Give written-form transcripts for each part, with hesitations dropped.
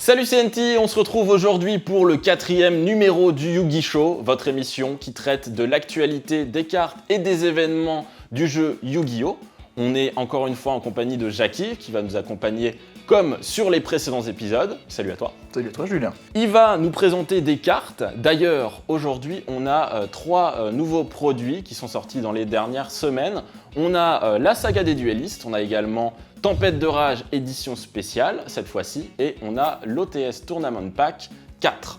Salut CNT, on se retrouve aujourd'hui pour le 4e numéro du Yu-Gi Show, votre émission qui traite de l'actualité des cartes et des événements du jeu Yu-Gi-Oh! On est encore une fois en compagnie de Jackie qui va nous accompagner comme sur les précédents épisodes. Salut à toi. Salut à toi Julien. Il va nous présenter des cartes. D'ailleurs, aujourd'hui, on a 3 nouveaux produits qui sont sortis dans les dernières semaines. On a la saga des duellistes, on a également Tempête de Rage édition spéciale cette fois-ci, et on a l'OTS Tournament Pack 4.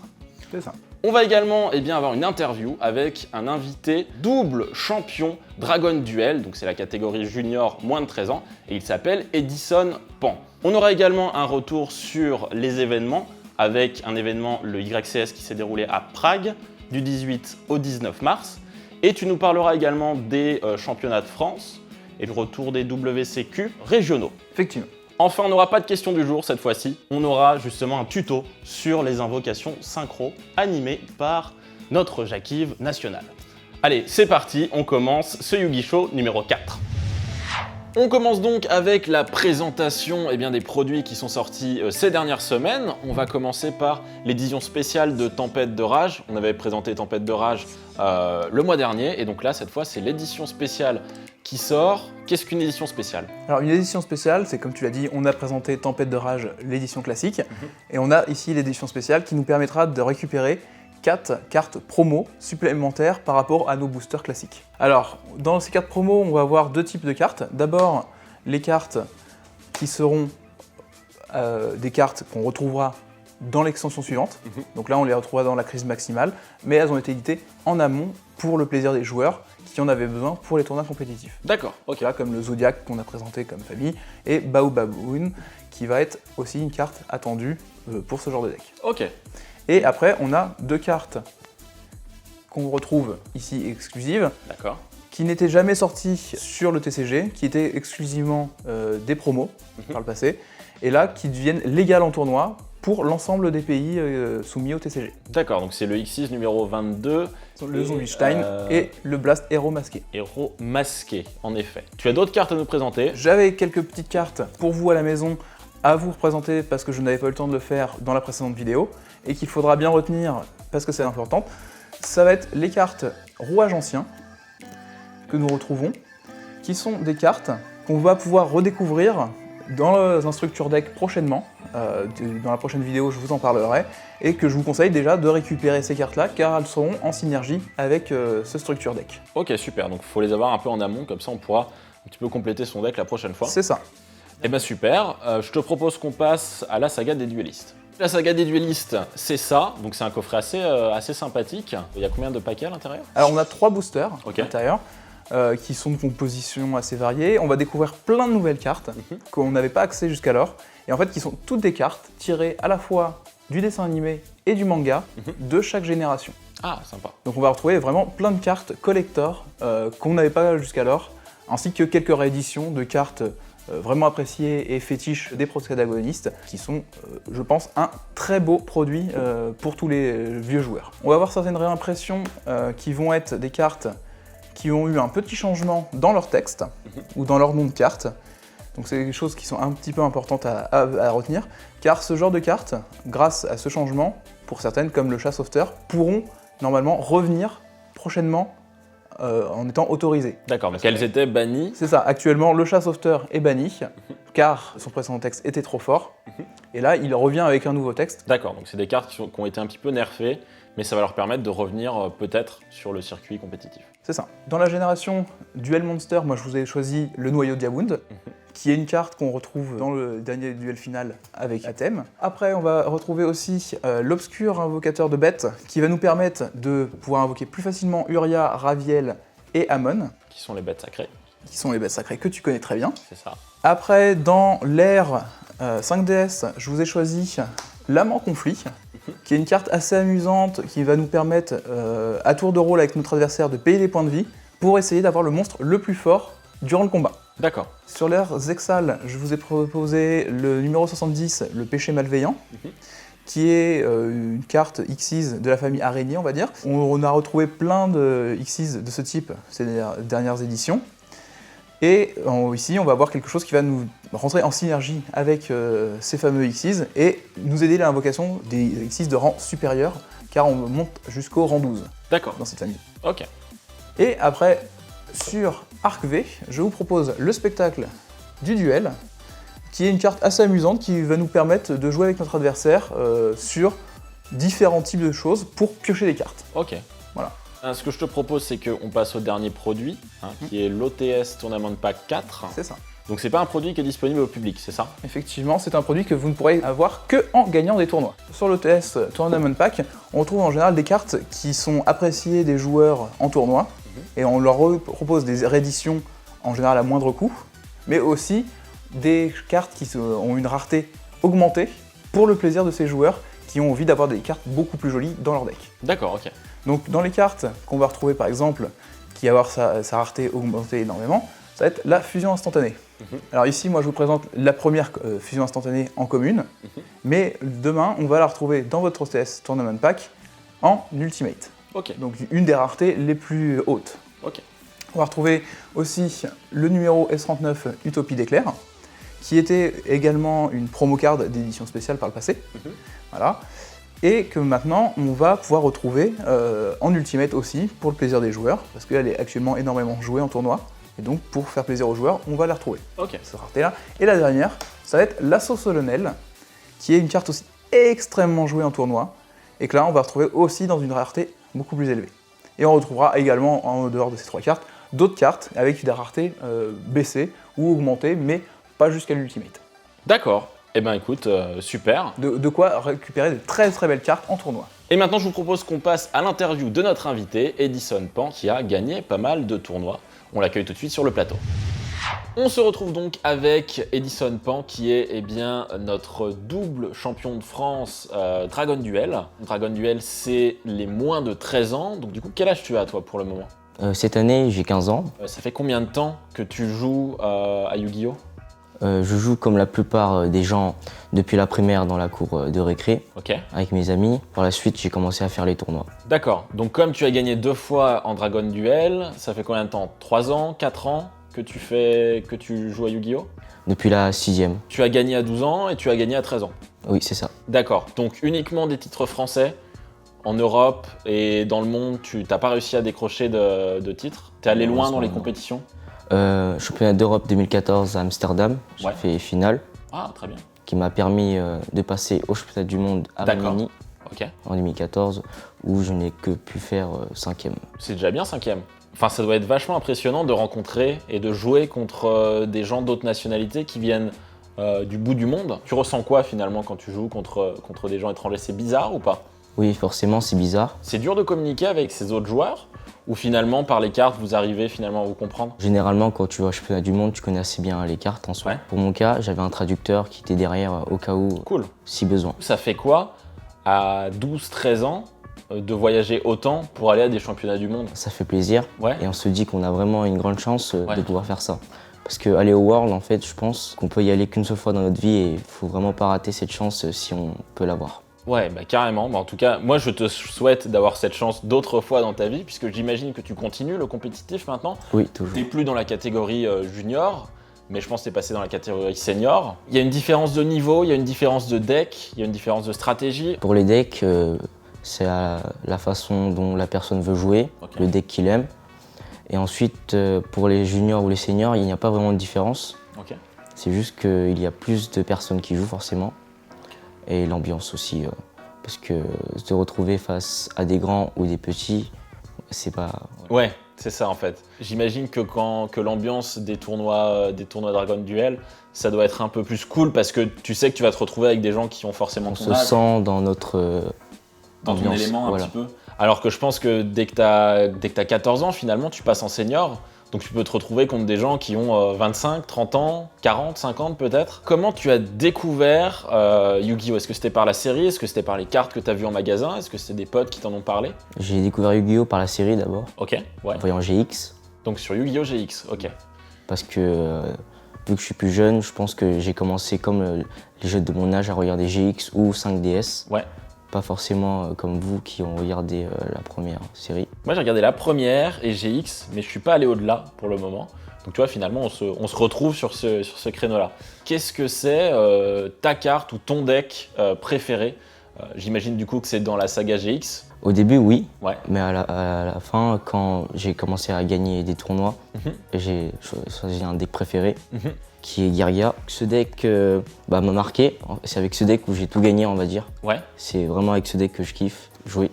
C'est ça. On va également avoir une interview avec un invité double champion Dragon Duel, donc c'est la catégorie junior moins de 13 ans, et il s'appelle Edison Pan. On aura également un retour sur les événements, avec un événement, le YCS, qui s'est déroulé à Prague du 18 au 19 mars, et tu nous parleras également des championnats de France et le retour des WCQ régionaux. Effectivement. Enfin, on n'aura pas de question du jour cette fois-ci. On aura justement un tuto sur les invocations synchro animé par notre Jackie national. Allez, c'est parti, on commence ce Yu-Gi Show numéro 4. On commence donc avec la présentation des produits qui sont sortis ces dernières semaines. On va commencer par l'édition spéciale de Tempête de Rage. On avait présenté Tempête de Rage le mois dernier, et donc là, cette fois, c'est l'édition spéciale qui sort. Qu'est-ce qu'une édition spéciale? Alors une édition spéciale, c'est comme tu l'as dit, on a présenté Tempête de Rage, l'édition classique, et on a ici l'édition spéciale qui nous permettra de récupérer 4 cartes promo supplémentaires par rapport à nos boosters classiques. Alors, dans ces cartes promo, on va avoir 2 types de cartes. D'abord, les cartes qui seront des cartes qu'on retrouvera dans l'extension suivante. Donc là, on les retrouvera dans la crise maximale, mais elles ont été éditées en amont pour le plaisir des joueurs qui en avaient besoin pour les tournois compétitifs. D'accord, ok. Là, comme le Zodiac qu'on a présenté comme famille, et Baobaboon, qui va être aussi une carte attendue pour ce genre de deck. Ok. Et après, on a 2 cartes qu'on retrouve ici exclusives, D'accord. qui n'étaient jamais sorties sur le TCG, qui étaient exclusivement des promos par le passé, et là, qui deviennent légales en tournoi pour l'ensemble des pays soumis au TCG. D'accord, donc c'est le X6 numéro 22. Le Zombie-Stein et le Blast Héros Masqué. Héros masqué, en effet. Tu as d'autres cartes à nous présenter? J'avais quelques petites cartes pour vous à la maison à vous représenter parce que je n'avais pas eu le temps de le faire dans la précédente vidéo et qu'il faudra bien retenir parce que c'est important. Ça va être les cartes rouage ancien que nous retrouvons, qui sont des cartes qu'on va pouvoir redécouvrir dans un structure deck prochainement. Dans la prochaine vidéo, je vous en parlerai, et que je vous conseille déjà de récupérer ces cartes-là, car elles seront en synergie avec ce structure deck. Ok, super, donc il faut les avoir un peu en amont, comme ça on pourra un petit peu compléter son deck la prochaine fois. C'est ça. Eh ben super, je te propose qu'on passe à la saga des duellistes. La saga des duellistes, c'est ça, donc c'est un coffret assez sympathique. Il y a combien de paquets à l'intérieur? Alors on a 3 boosters à Ok. l'intérieur, qui sont de compositions assez variées. On va découvrir plein de nouvelles cartes qu'on n'avait pas accès jusqu'alors, et en fait qui sont toutes des cartes tirées à la fois du dessin animé et du manga de chaque génération. Ah, sympa. Donc on va retrouver vraiment plein de cartes collector qu'on n'avait pas jusqu'alors, ainsi que quelques rééditions de cartes vraiment appréciées et fétiches des protagonistes, qui sont, je pense, un très beau produit pour tous les vieux joueurs. On va avoir certaines réimpressions qui vont être des cartes qui ont eu un petit changement dans leur texte ou dans leur nom de carte. Donc c'est des choses qui sont un petit peu importantes à retenir, car ce genre de cartes, grâce à ce changement, pour certaines comme le chat sauveteur, pourront normalement revenir prochainement en étant autorisées. D'accord, mais qu'elles étaient bannies. C'est ça, actuellement le chat sauveteur est banni, car son précédent texte était trop fort, et là il revient avec un nouveau texte. D'accord, donc c'est des cartes qui ont été un petit peu nerfées, mais ça va leur permettre de revenir peut-être sur le circuit compétitif. C'est ça. Dans la génération Duel Monster, moi je vous ai choisi le noyau Diabound, qui est une carte qu'on retrouve dans le dernier duel final avec Athème. Après, on va retrouver aussi l'obscur invocateur de bêtes, qui va nous permettre de pouvoir invoquer plus facilement Uria, Raviel et Amon, Qui sont les bêtes sacrées. qui sont les bêtes sacrées que tu connais très bien. C'est ça. Après, dans l'ère 5DS, je vous ai choisi l'Amant Conflit, qui est une carte assez amusante, qui va nous permettre, à tour de rôle avec notre adversaire, de payer des points de vie, pour essayer d'avoir le monstre le plus fort durant le combat. D'accord. Sur l'ère Zexal, je vous ai proposé le numéro 70, le péché malveillant, qui est une carte Xyz de la famille Araignée, on va dire. On a retrouvé plein de Xyz de ce type ces dernières éditions. Et ici, on va avoir quelque chose qui va nous rentrer en synergie avec ces fameux Xyz et nous aider à l'invocation des Xyz de rang supérieur, car on monte jusqu'au rang 12 D'accord. dans cette famille. Ok. Et après, sur Arc V, je vous propose le spectacle du duel, qui est une carte assez amusante qui va nous permettre de jouer avec notre adversaire sur différents types de choses pour piocher des cartes. Ok. Voilà. Ce que je te propose, c'est qu'on passe au dernier produit, qui est l'OTS Tournament Pack 4. C'est ça. Donc c'est pas un produit qui est disponible au public, c'est ça? Effectivement, c'est un produit que vous ne pourrez avoir que en gagnant des tournois. Sur l'OTS Tournament Pack, on retrouve en général des cartes qui sont appréciées des joueurs en tournoi, et on leur propose des rééditions en général à moindre coût, mais aussi des cartes qui ont une rareté augmentée pour le plaisir de ces joueurs qui ont envie d'avoir des cartes beaucoup plus jolies dans leur deck. D'accord, ok. Donc dans les cartes qu'on va retrouver par exemple, qui va avoir sa rareté augmentée énormément, ça va être la fusion instantanée. Alors ici, moi je vous présente la première fusion instantanée en commune, mais demain on va la retrouver dans votre OTS Tournament Pack en Ultimate. Ok. Donc une des raretés les plus hautes. Ok. On va retrouver aussi le numéro S39 Utopie d'éclair, qui était également une promo card d'édition spéciale par le passé. Voilà. Et que maintenant on va pouvoir retrouver en Ultimate aussi pour le plaisir des joueurs, parce qu'elle est actuellement énormément jouée en tournoi. Et donc pour faire plaisir aux joueurs, on va la retrouver. Ok. Cette rareté-là. Et la dernière, ça va être l'Assaut solennel, qui est une carte aussi extrêmement jouée en tournoi, et que là on va retrouver aussi dans une rareté beaucoup plus élevée. Et on retrouvera également en dehors de ces trois cartes, d'autres cartes avec des raretés baissées ou augmentées, mais pas jusqu'à l'Ultimate. D'accord. Eh ben écoute, super. De quoi récupérer de très très belles cartes en tournoi. Et maintenant je vous propose qu'on passe à l'interview de notre invité, Edison Pan, qui a gagné pas mal de tournois. On l'accueille tout de suite sur le plateau. On se retrouve donc avec Edison Pan, qui est notre double champion de France Dragon Duel. Dragon Duel, c'est les moins de 13 ans. Donc du coup, quel âge tu as toi pour le moment? Cette année, j'ai 15 ans. Ça fait combien de temps que tu joues à Yu-Gi-Oh? Je joue comme la plupart des gens depuis la primaire dans la cour de récré, Ok. avec mes amis. Par la suite, j'ai commencé à faire les tournois. D'accord. Donc comme tu as gagné 2 fois en Dragon Duel, ça fait combien de temps? 3 ans, 4 ans que tu joues à Yu-Gi-Oh? Depuis la 6e. Tu as gagné à 12 ans et tu as gagné à 13 ans. Oui, c'est ça. D'accord. Donc uniquement des titres français en Europe et dans le monde, tu n'as pas réussi à décrocher de titres? T'es allé loin dans les compétitions? Championnat d'Europe 2014 à Amsterdam, j'ai fait finale, Ah, très bien. qui m'a permis de passer au championnat du monde à D'accord. Rimini Ok. en 2014, où je n'ai que pu faire 5e. C'est déjà bien 5e. Enfin, ça doit être vachement impressionnant de rencontrer et de jouer contre des gens d'autres nationalités qui viennent du bout du monde. Tu ressens quoi finalement quand tu joues contre des gens étrangers? C'est bizarre ou pas? Oui, forcément, c'est bizarre. C'est dur de communiquer avec ces autres joueurs? Ou finalement, par les cartes, vous arrivez finalement à vous comprendre? Généralement, quand tu vas au championnat du monde, tu connais assez bien les cartes en soi. Ouais. Pour mon cas, j'avais un traducteur qui était derrière au cas où, Cool. si besoin. Ça fait quoi à 12-13 ans de voyager autant pour aller à des championnats du monde? Ça fait plaisir. Ouais. Et on se dit qu'on a vraiment une grande chance Ouais. de pouvoir faire ça. Parce qu'aller au World, en fait, je pense qu'on peut y aller qu'une seule fois dans notre vie et il faut vraiment pas rater cette chance si on peut l'avoir. Ouais, bah carrément. Bah, en tout cas, moi je te souhaite d'avoir cette chance d'autres fois dans ta vie, puisque j'imagine que tu continues le compétitif maintenant. Oui, toujours. T'es plus dans la catégorie junior, mais je pense que t'es passé dans la catégorie senior. Il y a une différence de niveau, il y a une différence de deck, il y a une différence de stratégie. Pour les decks, c'est à la façon dont la personne veut jouer, Ok. le deck qu'il aime. Et ensuite, pour les juniors ou les seniors, il n'y a pas vraiment de différence. Ok. C'est juste qu'il y a plus de personnes qui jouent forcément. Et l'ambiance aussi. Parce que se retrouver face à des grands ou des petits, c'est pas... Ouais, c'est ça en fait. J'imagine que l'ambiance des tournois Dragon Duel, ça doit être un peu plus cool parce que tu sais que tu vas te retrouver avec des gens qui ont forcément On ton se âge, sent dans notre dans ton ambiance, élément un voilà. petit peu. Alors que je pense que dès que t'as 14 ans, finalement, tu passes en senior. Donc tu peux te retrouver contre des gens qui ont 25, 30 ans, 40, 50 peut-être. Comment tu as découvert Yu-Gi-Oh? Est-ce que c'était par la série? Est-ce que c'était par les cartes que tu as vues en magasin? Est-ce que c'est des potes qui t'en ont parlé? J'ai découvert Yu-Gi-Oh par la série d'abord, Ok, ouais. en voyant GX. Donc sur Yu-Gi-Oh GX, ok. Parce que vu que je suis plus jeune, je pense que j'ai commencé comme les jeunes de mon âge à regarder GX ou 5DS. Ouais. Pas forcément comme vous qui ont regardé la première série. Moi j'ai regardé la première et GX, mais je suis pas allé au-delà pour le moment. Donc tu vois, finalement, on se retrouve sur ce créneau-là. Qu'est-ce que c'est ta carte ou ton deck préféré? J'imagine du coup que c'est dans la saga GX. Au début, oui, Ouais. mais à la fin, quand j'ai commencé à gagner des tournois, j'ai choisi un deck préféré, qui est Guerilla. Ce deck m'a marqué, c'est avec ce deck où j'ai tout gagné, on va dire. Ouais. C'est vraiment avec ce deck que je kiffe jouer.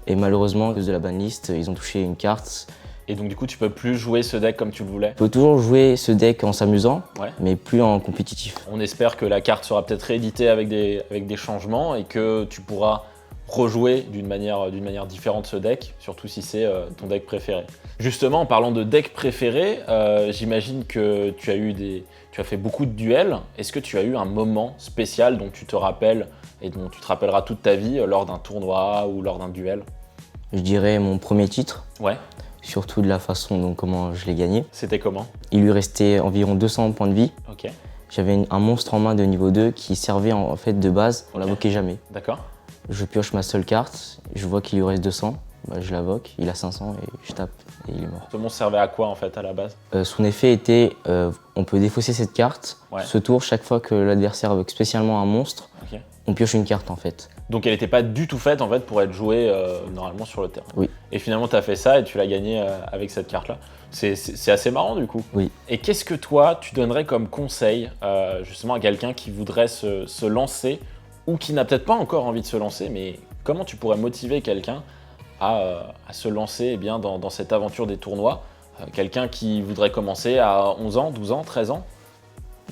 Et malheureusement, à cause de la banlist, ils ont touché une carte. Et donc du coup, tu peux plus jouer ce deck comme tu le voulais. Je peux toujours jouer ce deck en s'amusant, Ouais. mais plus en compétitif. On espère que la carte sera peut-être rééditée avec des changements et que tu pourras rejouer d'une manière différente ce deck, surtout si c'est ton deck préféré. Justement, en parlant de deck préféré, j'imagine que tu as fait beaucoup de duels. Est-ce que tu as eu un moment spécial dont tu te rappelles et dont tu te rappelleras toute ta vie lors d'un tournoi ou lors d'un duel? Je dirais mon premier titre, Ouais. surtout de la façon dont comment je l'ai gagné. C'était comment? Il lui restait environ 200 points de vie. Ok. J'avais un monstre en main de niveau 2 qui servait en fait de base, on l'invoquait jamais. D'accord. Je pioche ma seule carte, je vois qu'il lui reste 200, je l'invoque, il a 500 et je tape et il est mort. Ce monstre servait à quoi en fait à la base? Son effet était, on peut défausser cette carte, Ouais. ce tour, chaque fois que l'adversaire invoque spécialement un monstre, Ok. on pioche une carte en fait. Donc elle n'était pas du tout faite en fait pour être jouée normalement sur le terrain. Oui. Et finalement tu as fait ça et tu l'as gagné avec cette carte-là. C'est assez marrant du coup. Oui. Et qu'est-ce que toi tu donnerais comme conseil justement à quelqu'un qui voudrait se lancer ou qui n'a peut-être pas encore envie de se lancer, mais comment tu pourrais motiver quelqu'un à se lancer eh bien, dans cette aventure des tournois? Quelqu'un qui voudrait commencer à 11 ans, 12 ans, 13 ans?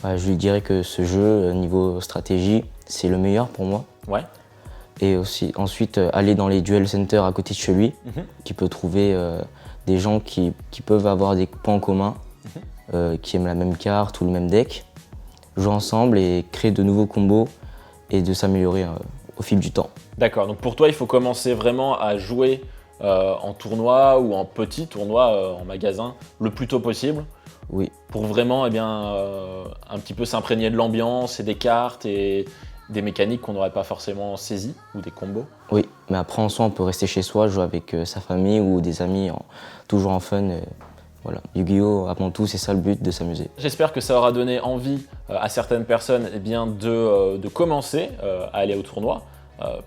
Je lui dirais que ce jeu, niveau stratégie, c'est le meilleur pour moi. Ouais. Et aussi, ensuite, aller dans les duel centers à côté de chez lui, qui peut trouver des gens qui peuvent avoir des points en commun, qui aiment la même carte ou le même deck, jouer ensemble et créer de nouveaux combos et de s'améliorer au fil du temps. D'accord, donc pour toi, il faut commencer vraiment à jouer en tournoi ou en petit tournoi en magasin le plus tôt possible Oui, pour vraiment eh bien, un petit peu s'imprégner de l'ambiance et des cartes et des mécaniques qu'on n'aurait pas forcément saisies ou des combos. oui. Mais après, en soi, on peut rester chez soi, jouer avec sa famille ou des amis, toujours en fun. Voilà. Yu-Gi-Oh! Avant tout, c'est ça le but, de s'amuser. J'espère que ça aura donné envie à certaines personnes eh bien, de commencer à aller au tournoi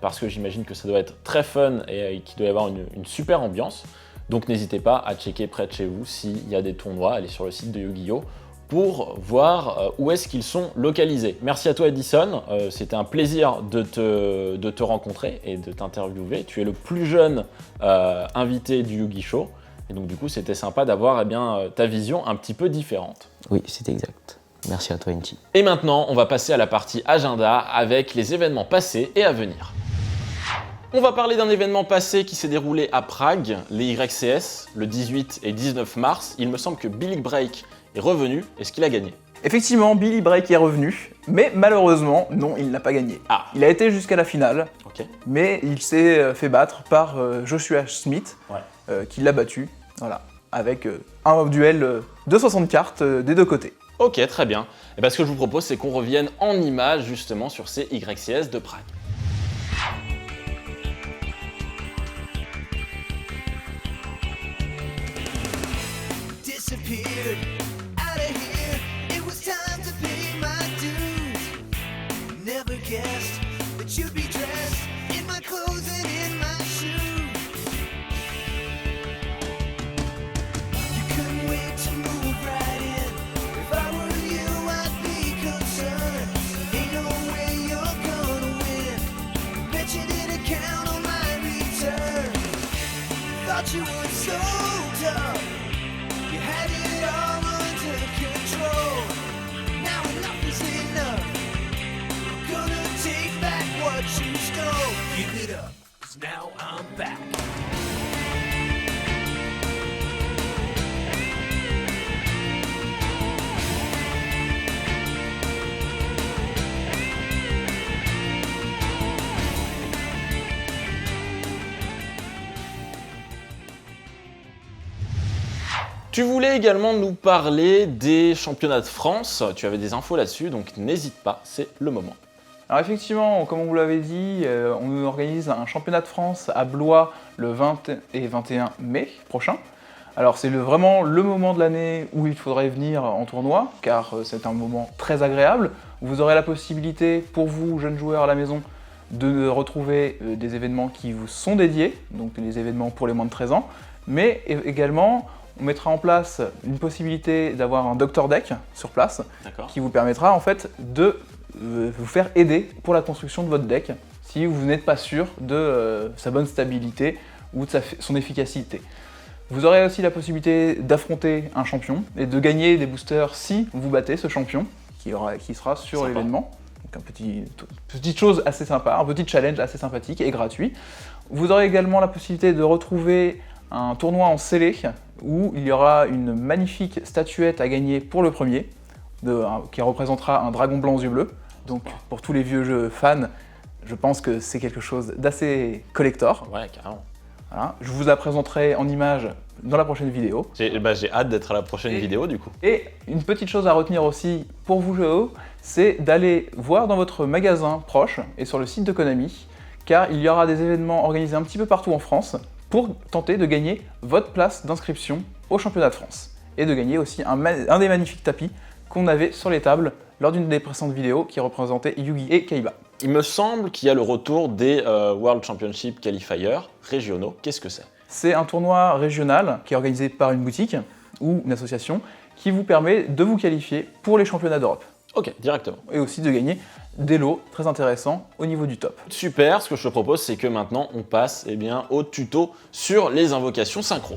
parce que j'imagine que ça doit être très fun et qu'il doit y avoir une super ambiance. Donc n'hésitez pas à checker près de chez vous s'il y a des tournois, allez sur le site de Yu-Gi-Oh! Pour voir où est-ce qu'ils sont localisés. Merci à toi Edison, c'était un plaisir de te rencontrer et de t'interviewer. Tu es le plus jeune invité du Yu-Gi Show. Et donc du coup, c'était sympa d'avoir eh bien, ta vision un petit peu différente. Oui, c'est exact. Merci à toi, Inti. Et maintenant, on va passer à la partie agenda avec les événements passés et à venir. On va parler d'un événement passé qui s'est déroulé à Prague, les YCS, le 18 et 19 mars. Il me semble que Billy Break est revenu. Est-ce qu'il a gagné? Effectivement, Billy Break est revenu, mais malheureusement, non, il n'a pas gagné. Ah, Il a été jusqu'à la finale, ok. mais il s'est fait battre par Joshua Smith, Ouais. qui l'a battu, voilà, avec un duel de 60 cartes des deux côtés. Ok, très bien. Et bien, ce que je vous propose, c'est qu'on revienne en images justement sur ces YCS de Prague. Disappeared out of here. It was time to pay my dues. Never guessed that you'd be dressed in my clothes and in my shoes. You couldn't wait to move right in. If I were you, I'd be concerned. Ain't no way you're gonna win. Bet you didn't count on my return. Thought you were so tough. You had it all under control. Now enough is enough. Gonna take back what you stole. Give it up, 'cause now I'm back. Tu voulais également nous parler des championnats de France. Tu avais des infos là-dessus, donc n'hésite pas, c'est le moment. Alors effectivement, comme on vous l'avait dit, on organise un championnat de France à Blois le 20 et 21 mai prochain. Alors c'est vraiment le moment de l'année où il faudrait venir en tournoi, car c'est un moment très agréable. Vous aurez la possibilité, pour vous, jeunes joueurs à la maison, de retrouver des événements qui vous sont dédiés, donc les événements pour les moins de 13 ans, mais également on mettra en place une possibilité d'avoir un Doctor Deck sur place, D'accord. qui vous permettra en fait de vous faire aider pour la construction de votre deck, si vous n'êtes pas sûr de sa bonne stabilité ou de son efficacité. Vous aurez aussi la possibilité d'affronter un champion et de gagner des boosters si vous battez ce champion qui sera sur Sympa. l'événement. Donc petite chose assez sympa, un petit challenge assez sympathique et gratuit. Vous aurez également la possibilité de retrouver un tournoi en scellé où il y aura une magnifique statuette à gagner pour le premier, qui représentera un dragon blanc aux yeux bleus. Donc pour tous les vieux jeux fans, je pense que c'est quelque chose d'assez collector. Ouais, carrément. Voilà. Je vous la présenterai en images dans la prochaine vidéo. J'ai hâte d'être à la prochaine vidéo du coup. Et une petite chose à retenir aussi pour vous joueurs, c'est d'aller voir dans votre magasin proche et sur le site de Konami, car il y aura des événements organisés un petit peu partout en France pour tenter de gagner votre place d'inscription au championnat de France. Et de gagner aussi un des magnifiques tapis qu'on avait sur les tables lors d'une des précédentes vidéos qui représentait Yugi et Kaiba. Il me semble qu'il y a le retour des World Championship Qualifiers régionaux. Qu'est-ce que c'est? C'est un tournoi régional qui est organisé par une boutique ou une association qui vous permet de vous qualifier pour les championnats d'Europe. Ok, directement. Et aussi de gagner des lots très intéressants au niveau du top. Super, ce que je te propose, c'est que maintenant on passe au tuto sur les invocations synchro.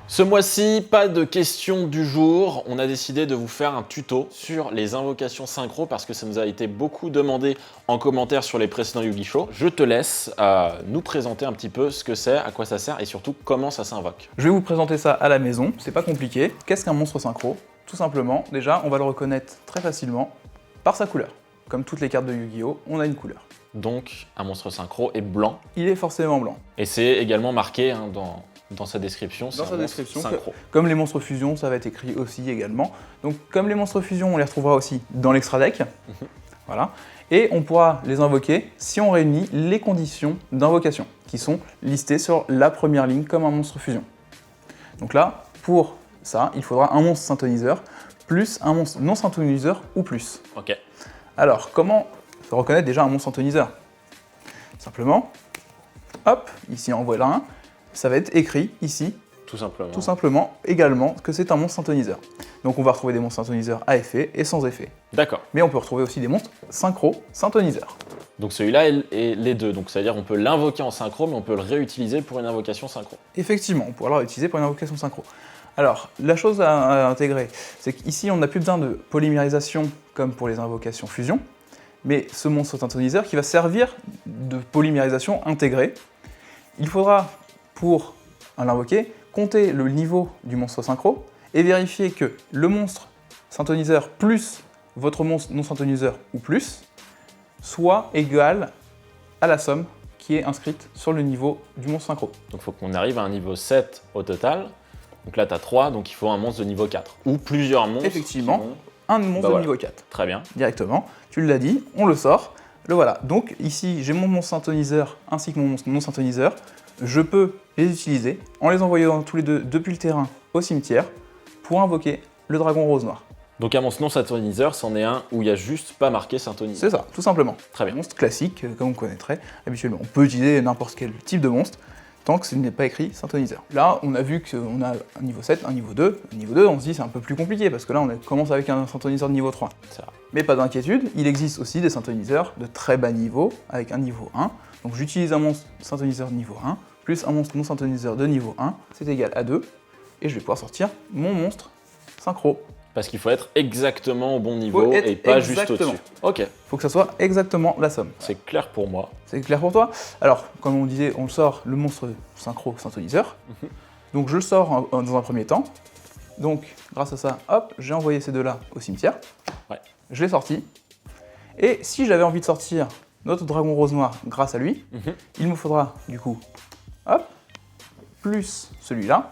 Ce mois-ci, pas de questions du jour, on a décidé de vous faire un tuto sur les invocations synchro parce que ça nous a été beaucoup demandé en commentaire sur les précédents Yu-Gi Show. Je te laisse nous présenter un petit peu ce que c'est, à quoi ça sert et surtout comment ça s'invoque. Je vais vous présenter ça à la maison, c'est pas compliqué. Qu'est-ce qu'un monstre synchro? Tout simplement, déjà, on va le reconnaître très facilement par sa couleur. Comme toutes les cartes de Yu-Gi-Oh, on a une couleur. Donc, un monstre synchro est blanc Il est forcément blanc. et c'est également marqué dans sa description. c'est Dans un sa monstre description, synchro. Comme les monstres fusion, ça va être écrit aussi également. Donc comme les monstres fusion, on les retrouvera aussi dans l'extra deck. Voilà. Et on pourra les invoquer si on réunit les conditions d'invocation, qui sont listées sur la première ligne comme un monstre fusion. Donc là, pour ça, il faudra un monstre synthoniseur, plus un monstre non synthoniseur ou plus. Ok. Alors, comment reconnaître déjà un monstre synthoniseur? Simplement, hop, ici en voilà un, ça va être écrit ici, Tout simplement. tout simplement, également, que c'est un monstre synthoniseur. Donc on va retrouver des monstres synthoniseurs à effet et sans effet. D'accord. Mais on peut retrouver aussi des monstres synchro synthoniseurs. Donc celui-là est les deux. Donc c'est-à-dire on peut l'invoquer en synchro, mais on peut le réutiliser pour une invocation synchro. Effectivement, on pourra l'utiliser pour une invocation synchro. Alors, la chose à intégrer, c'est qu'ici on n'a plus besoin de polymérisation comme pour les invocations fusion, mais ce monstre synthoniseur qui va servir de polymérisation intégrée. Il faudra, pour l'invoquer, compter le niveau du monstre synchro et vérifier que le monstre synthoniseur plus votre monstre non synthoniseur ou plus soit égal à la somme qui est inscrite sur le niveau du monstre synchro. Donc il faut qu'on arrive à un niveau 7 au total. Donc là tu as 3, donc il faut un monstre de niveau 4. Ou plusieurs monstres. Effectivement. qui vont- Un monstre Bah de voilà. niveau 4, Très bien. directement. Tu l'as dit, on le sort. Le voilà. Donc ici, j'ai mon monstre synthoniseur ainsi que mon monstre non synthoniseur. Je peux les utiliser en les envoyant tous les deux depuis le terrain au cimetière pour invoquer le dragon rose noir. Donc un monstre non synthoniseur, c'en est un où il n'y a juste pas marqué synthoniseur. C'est ça, tout simplement. Très bien. Un monstre classique, comme on connaîtrait habituellement. On peut utiliser n'importe quel type de monstre, tant que ce n'est pas écrit synthoniseur. Là, on a vu qu'on a un niveau 7, un niveau 2. Le niveau 2, on se dit c'est un peu plus compliqué, parce que là, on commence avec un synthoniseur de niveau 3. C'est vrai. Mais pas d'inquiétude, il existe aussi des synthoniseurs de très bas niveau, avec un niveau 1. Donc j'utilise un monstre synthoniseur de niveau 1, plus un monstre non synthoniseur de niveau 1, c'est égal à 2, et je vais pouvoir sortir mon monstre synchro. Parce qu'il faut être exactement au bon niveau Faut être et pas juste exactement. au-dessus. Ok, Faut que ça soit exactement la somme. c'est clair pour moi. C'est clair pour toi? Alors, comme on disait, on sort le monstre synchro synthoniseur. Donc je le sors dans un premier temps. Donc, grâce à ça, hop, j'ai envoyé ces deux-là au cimetière. Ouais. Je l'ai sorti. Et si j'avais envie de sortir notre dragon rose noir grâce à lui, il me faudra du coup, hop, plus celui-là.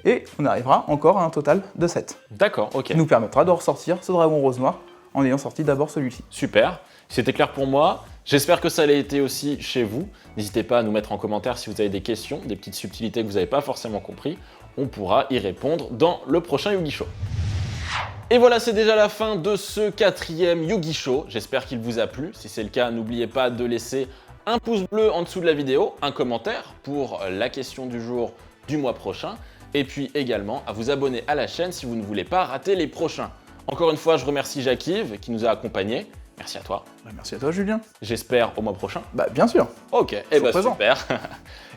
Et on arrivera encore à un total de 7. D'accord, ok. Qui nous permettra de ressortir ce dragon rose noir en ayant sorti d'abord celui-ci. Super, c'était clair pour moi. J'espère que ça l'a été aussi chez vous. N'hésitez pas à nous mettre en commentaire si vous avez des questions, des petites subtilités que vous n'avez pas forcément compris. on pourra y répondre dans le prochain Yu-Gi Show. Et voilà, c'est déjà la fin de ce 4e Yu-Gi Show. J'espère qu'il vous a plu. Si c'est le cas, n'oubliez pas de laisser un pouce bleu en dessous de la vidéo, un commentaire pour la question du jour du mois prochain, et puis également à vous abonner à la chaîne si vous ne voulez pas rater les prochains. Encore une fois, je remercie Jacques-Yves qui nous a accompagnés. Merci à toi. Merci à toi, Julien. J'espère au mois prochain. Bah, bien sûr. Ok, et bah présent. super.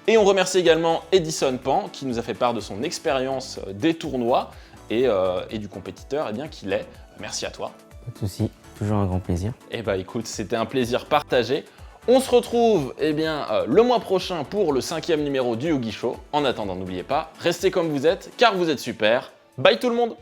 Et on remercie également Edison Pan qui nous a fait part de son expérience des tournois et du compétiteur qu'il est. Merci à toi. Pas de soucis, toujours un grand plaisir. Et bah écoute, c'était un plaisir partagé. On se retrouve le mois prochain pour le 5e numéro du Yu-Gi Show. En attendant, n'oubliez pas, restez comme vous êtes car vous êtes super. Bye tout le monde!